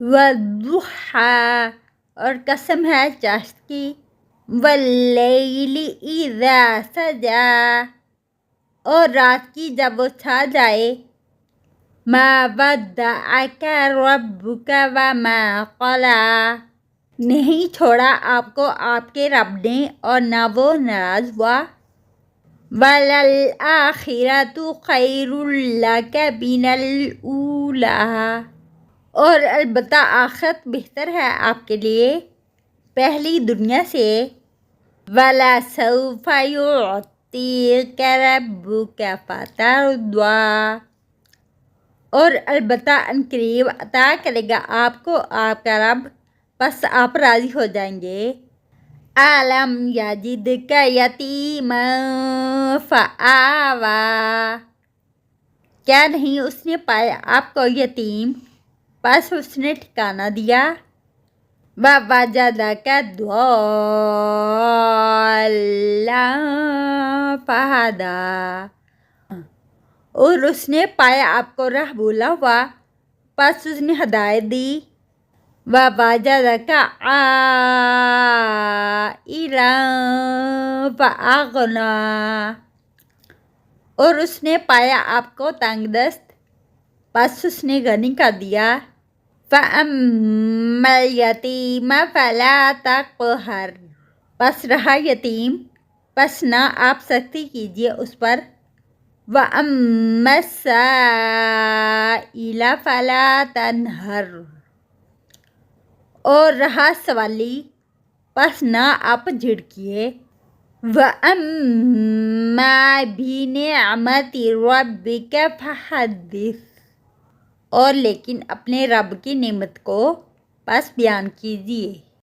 والضحیٰ اور قسم ہے چاشت کی، واللیل اذا سجا اور رات کی جب وہ چھا جائے، ما ودعک ربک وما قلی نہیں چھوڑا آپ کو آپ کے رب نے اور نہ وہ ناراض ہوا، وَلَلْآخِرَةُ خَيْرٌ لَكَ مِنَ الْأُولَىٰ اور البتہ آخرت بہتر ہے آپ کے لیے پہلی دنیا سے، وَلَسَوْفَ يُعْطِيكَ رَبُّكَ فَتَرْضَىٰ اور البتہ عنقریب عطا کرے گا آپ کو آپ کا رب پس آپ راضی ہو جائیں گے۔ أَلَمْ يَجِدْكَ يَتِیمًا فَآوَىٰ کیا نہیں اس نے پایا آپ کو یتیم پس اس نے ٹھکانہ دیا، وَوَجَدَكَ ضَالًّا فَہَدَىٰ اور اس نے پایا آپ کو راہ بھولا ہوا پس اس نے ہدایت دی، وَوَجَدَكَ عَائِلًا فَأَغْنَىٰ اور اس نے پایا آپ کو تنگ دست پس اس نے غنی کر دیا، فَأَمَّا الْيَتِيمَ فَلَا تَقْهَرْ پس رہا یتیم پس نہ آپ سختی کیجیے اس پر، وَأَمَّا السَّائِلَ فَلَا تَنْهَرْ اور رہا سوالی پس نہ آپ جھڑکیے، وَأَمَّا بِنِعْمَةِ رَبِّكَ فَحَدِّثْ اور لیکن اپنے رب کی نعمت کو پس بیان کیجیے۔